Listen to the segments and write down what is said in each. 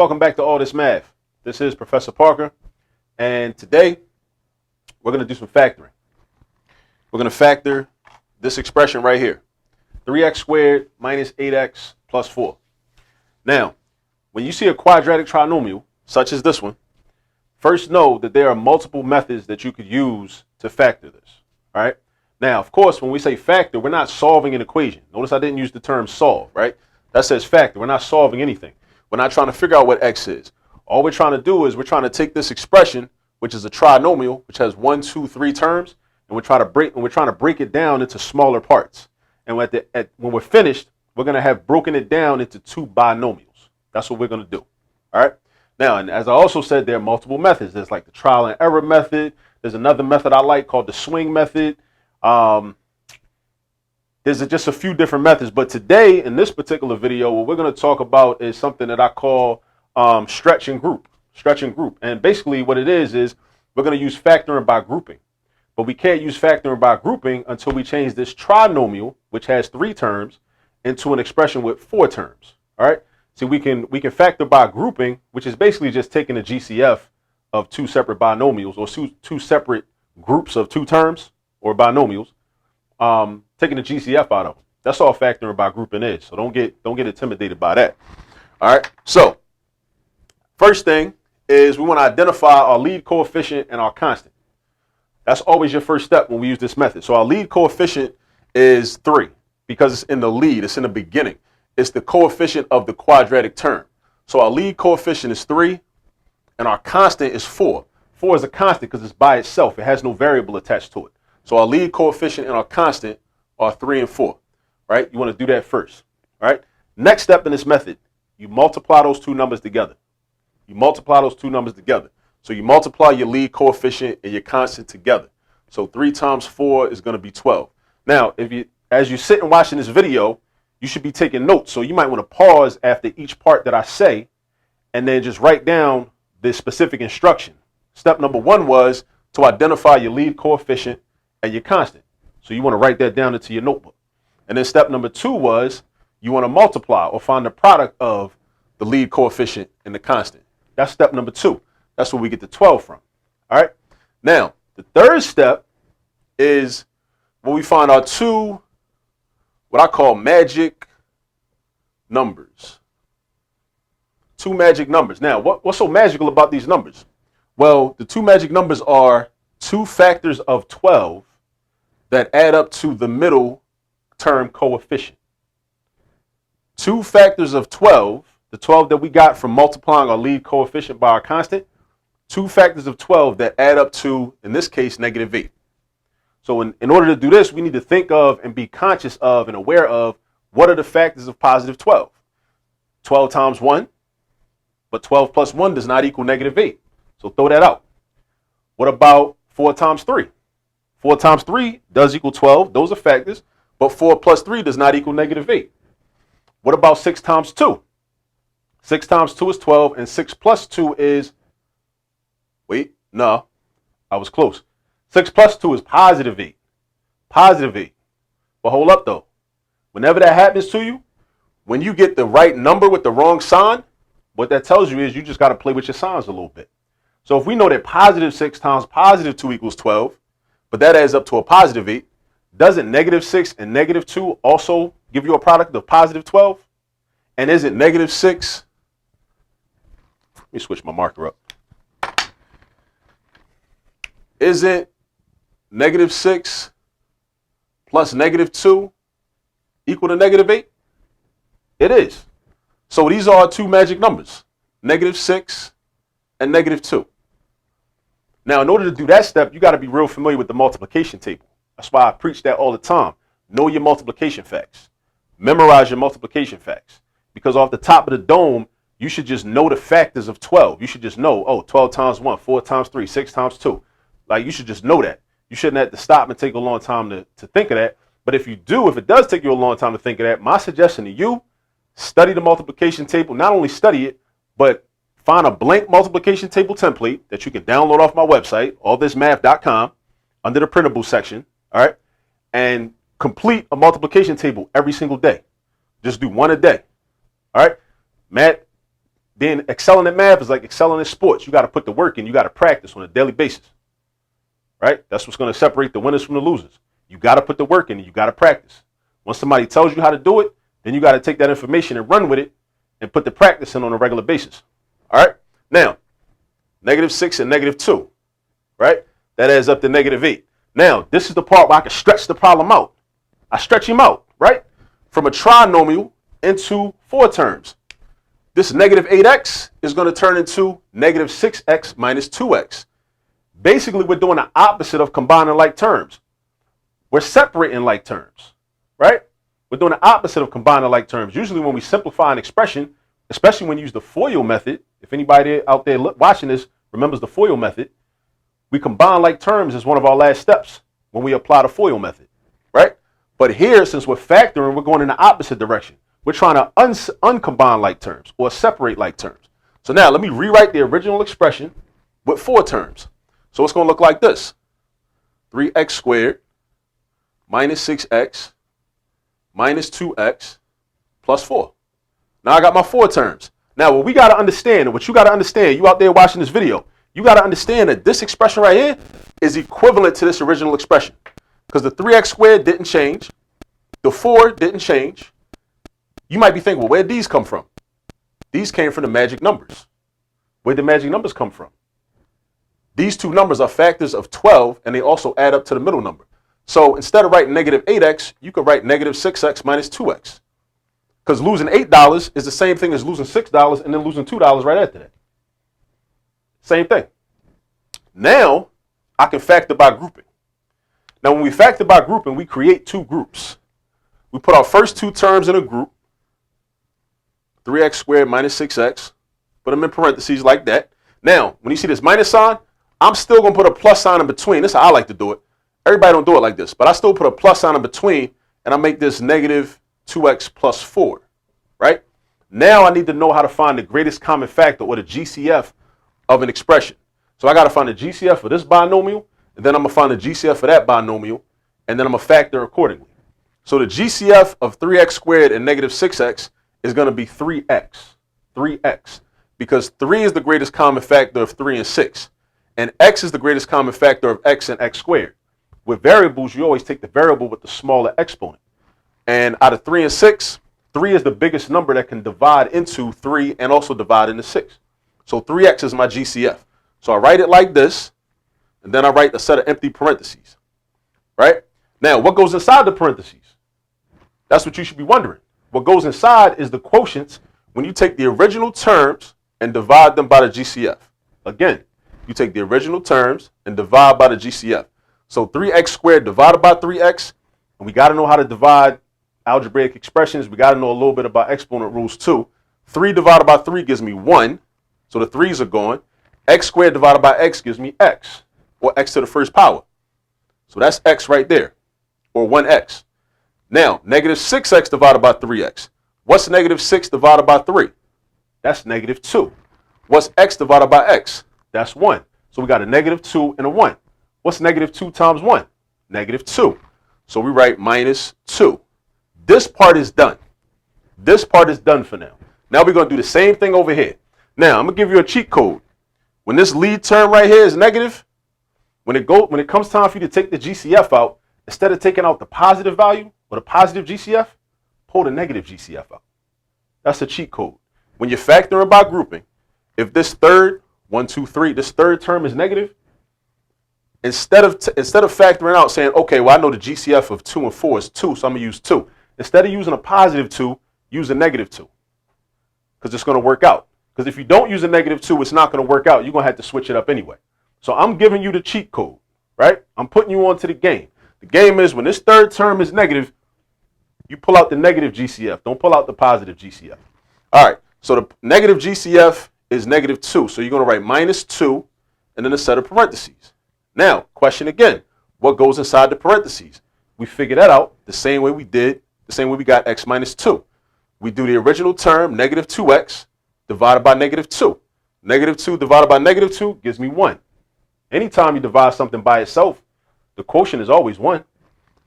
Welcome back to All This Math. This is Professor Parker, and today we're going to do some factoring. We're going to factor this expression right here, 3x squared minus 8x plus 4. Now, when you see a quadratic trinomial, such as this one, first know that there are multiple methods that you could use to factor this. All right. Now, of course, when we say factor, we're not solving an equation. Notice I didn't use the term solve, right? That says factor. We're not solving anything. We're not trying to figure out what x is. All we're trying to do is we're trying to take this expression, which is a trinomial, which has 1, 2, 3 terms, and we're trying to break it down into smaller parts. And when we're finished, we're going to have broken it down into 2 binomials. That's what we're going to do. All right. Now, and as I also said, there are multiple methods. There's like the trial and error method. There's another method I like called the swing method. There's just a few different methods, but today in this particular video, what we're going to talk about is something that I call stretch and group. And basically what it is we're going to use factoring by grouping, but we can't use factoring by grouping until we change this trinomial, which has 3 terms, into an expression with 4 terms. All right. So we can factor by grouping, which is basically just taking a GCF of 2 separate binomials or 2 separate groups of 2 terms or binomials. Taking the GCF out of them. That's all factoring by grouping is. So don't get intimidated by that. All right. So first thing is we want to identify our lead coefficient and our constant. That's always your first step when we use this method. So our lead coefficient is 3 because it's in the lead. It's in the beginning. It's the coefficient of the quadratic term. So our lead coefficient is 3 and our constant is 4. 4 is a constant because it's by itself. It has no variable attached to it. So our lead coefficient and our constant are 3 and 4, right? You want to do that first, all right? Next step in this method, you multiply those 2 numbers together. So you multiply your lead coefficient and your constant together. So 3 times 4 is going to be 12. Now, as you sit and watching this video, you should be taking notes. So you might want to pause after each part that I say and then just write down this specific instruction. Step number 1 was to identify your lead coefficient and your constant. So you want to write that down into your notebook. And then step number 2 was you want to multiply or find the product of the lead coefficient and the constant. That's step number 2. That's where we get the 12 from. All right. Now, the third step is when we find our 2, what I call magic numbers. 2 magic numbers. Now, what's so magical about these numbers? Well, the 2 magic numbers are 2 factors of 12 that add up to the middle term coefficient. 2 factors of 12, the 12 that we got from multiplying our lead coefficient by our constant, 2 factors of 12 that add up to, in this case, -8. So in order to do this, we need to think of and be conscious of and aware of what are the factors of positive 12. 12 times 1, but 12 plus 1 does not equal -8. So throw that out. What about 4 times 3? 4 times 3 does equal 12. Those are factors. But 4 plus 3 does not equal -8. What about 6 times 2? 6 times 2 is 12, and 6 plus 2 is, wait, no, I was close. 6 plus 2 is +8. +8. But hold up, though. Whenever that happens to you, when you get the right number with the wrong sign, what that tells you is you just got to play with your signs a little bit. So if we know that +6 times +2 equals 12, but that adds up to a +8, doesn't -6 and -2 also give you a product of +12? And isn't -6, let me switch my marker up. Isn't -6 plus -2 equal to -8? It is. So these are our 2 magic numbers, -6 and -2. Now, in order to do that step, you got to be real familiar with the multiplication table. That's why I preach that all the time. Know your multiplication facts. Memorize your multiplication facts. Because off the top of the dome, you should just know the factors of 12. You should just know, oh, 12 times 1, 4 times 3, 6 times 2. Like, you should just know that. You shouldn't have to stop and take a long time to think of that. But if it does take you a long time to think of that, my suggestion to you, study the multiplication table. Not only study it, but find a blank multiplication table template that you can download off my website, allthismath.com, under the printable section, all right? And complete a multiplication table every single day. Just do one a day, all right? Matt, Being excelling at math is like excelling at sports. You got to put the work in. You got to practice on a daily basis, right? That's what's going to separate the winners from the losers. You got to put the work in and you got to practice. Once somebody tells you how to do it, then you got to take that information and run with it and put the practice in on a regular basis. All right. Now, -6 and -2, right? That adds up to -8. Now, this is the part where I can stretch the problem out. I stretch him out, right? From a trinomial into 4 terms. This -8x is going to turn into -6x minus 2x. Basically, we're doing the opposite of combining like terms. We're separating like terms, right? We're doing the opposite of combining like terms. Usually when we simplify an expression, especially when you use the FOIL method, if anybody out there watching this remembers the FOIL method, we combine like terms as one of our last steps when we apply the FOIL method, right? But here, since we're factoring, we're going in the opposite direction. We're trying to uncombine like terms or separate like terms. So now let me rewrite the original expression with 4 terms. So it's going to look like this. 3x squared minus 6x minus 2x plus 4. Now I got my 4 terms. Now what we got to understand, and what you got to understand, you out there watching this video, you got to understand that this expression right here is equivalent to this original expression. Because the 3x squared didn't change. The 4 didn't change. You might be thinking, well, where'd these come from? These came from the magic numbers. Where'd the magic numbers come from? These 2 numbers are factors of 12, and they also add up to the middle number. So instead of writing -8x, you could write -6x minus 2x. Because losing $8 is the same thing as losing $6 and then losing $2 right after that. Same thing. Now, I can factor by grouping. Now, when we factor by grouping, we create 2 groups. We put our first 2 terms in a group, 3x squared minus 6x, put them in parentheses like that. Now, when you see this minus sign, I'm still going to put a plus sign in between. This is how I like to do it. Everybody don't do it like this, but I still put a plus sign in between, and I make this -2x plus 4, right? Now I need to know how to find the greatest common factor, or the GCF of an expression. So I got to find the GCF for this binomial, and then I'm going to find the GCF for that binomial, and then I'm going to factor accordingly. So the GCF of 3x squared and -6x is going to be 3x. 3x. Because 3 is the greatest common factor of 3 and 6. And x is the greatest common factor of x and x squared. With variables, you always take the variable with the smaller exponent. And out of 3 and 6, 3 is the biggest number that can divide into 3 and also divide into 6. So 3x is my GCF. So I write it like this, and then I write a set of empty parentheses, right? Now, what goes inside the parentheses? That's what you should be wondering. What goes inside is the quotients when you take the original terms and divide them by the GCF. Again, you take the original terms and divide by the GCF. So 3x squared divided by 3x, and we got to know how to divide algebraic expressions. We got to know a little bit about exponent rules too. 3 divided by 3 gives me 1, so the 3's are gone. X squared divided by x gives me x, or x to the first power. So that's x right there, or 1x. Now, -6x divided by 3x. What's -6 divided by 3? That's -2. What's x divided by x? That's 1. So we got a -2 and a 1. What's -2 times 1? -2. So we write -2. This part is done. This part is done for now. Now we're going to do the same thing over here. Now, I'm going to give you a cheat code. When this lead term right here is negative, when it comes time for you to take the GCF out, instead of taking out the positive value or the positive GCF, pull the negative GCF out. That's a cheat code. When you're factoring by grouping, if this third, 1, 2, 3, this third term is negative, instead of factoring out saying, okay, well, I know the GCF of 2 and 4 is 2, so I'm going to use 2. Instead of using a positive 2, use a -2, because it's going to work out. Because if you don't use a -2, it's not going to work out. You're going to have to switch it up anyway. So I'm giving you the cheat code, right? I'm putting you onto the game. The game is when this third term is negative, you pull out the negative GCF. Don't pull out the positive GCF. All right, so the negative GCF is -2. So you're going to write -2 and then a set of parentheses. Now, question again, what goes inside the parentheses? We figure that out the same way we did, the same way we got x minus 2. We do the original term, -2x, divided by -2. -2 divided by -2 gives me 1. Anytime you divide something by itself, the quotient is always 1.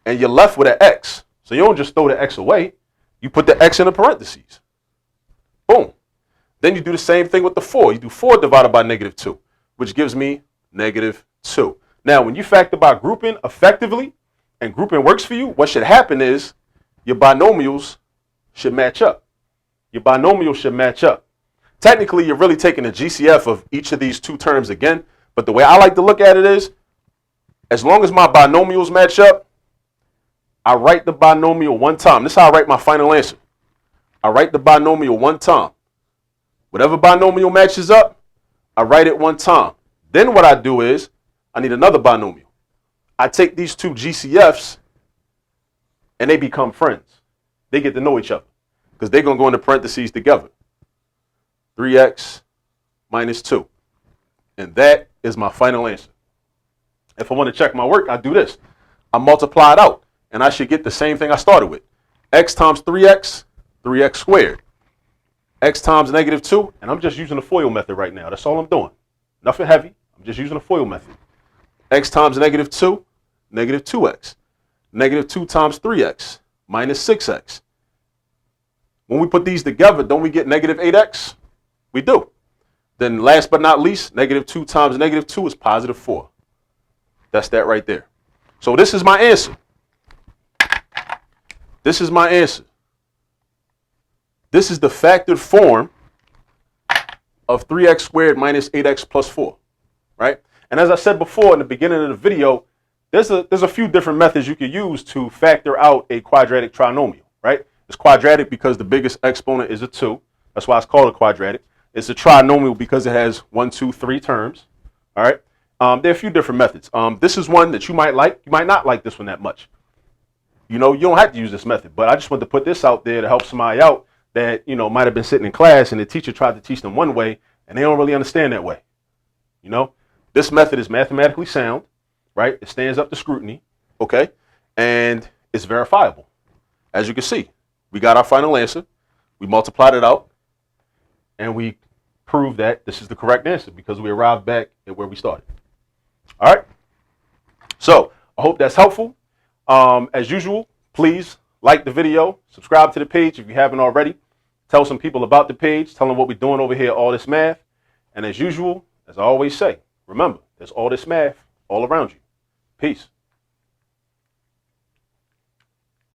And you're left with an x. So you don't just throw the x away. You put the x in the parentheses. Boom. Then you do the same thing with the 4. You do 4 divided by negative 2, which gives me negative 2. Now, when you factor by grouping effectively, and grouping works for you, what should happen is your binomials should match up. Your binomials should match up. Technically, you're really taking the GCF of each of these two terms again, but the way I like to look at it is, as long as my binomials match up, I write the binomial one time. This is how I write my final answer. I write the binomial one time. Whatever binomial matches up, I write it one time. Then what I do is, I need another binomial. I take these two GCFs and they become friends. They get to know each other because they're going to go into parentheses together. 3x minus 2. And that is my final answer. If I want to check my work, I do this. I multiply it out, and I should get the same thing I started with. X times 3x, 3x squared. X times negative 2, and I'm just using the FOIL method right now. That's all I'm doing. Nothing heavy. I'm just using the FOIL method. X times negative 2, negative 2x. Negative 2 times 3x, minus 6x. When we put these together, don't we get negative 8x? We do. Then last but not least, negative 2 times negative 2 is positive 4. That's that right there. So this is my answer. This is my answer. This is the factored form of 3x squared minus 8x plus 4, right? And as I said before in the beginning of the video, there's a few different methods you could use to factor out a quadratic trinomial, right? It's quadratic because the biggest exponent is a 2. That's why it's called a quadratic. It's a trinomial because it has 1, 2, 3 terms, all right? There are a few different methods. This is one that you might like. You might not like this one that much. You know, you don't have to use this method, but I just want to put this out there to help somebody out that, you know, might have been sitting in class and the teacher tried to teach them one way and they don't really understand that way. You know, this method is mathematically sound, right? It stands up to scrutiny, okay? And it's verifiable. As you can see, we got our final answer. We multiplied it out and we proved that this is the correct answer because we arrived back at where we started. All right. So I hope that's helpful. As usual, please like the video, subscribe to the page if you haven't already. Tell some people about the page. Tell them what we're doing over here, All This Math. And as usual, as I always say, remember, there's all this math all around you. Peace.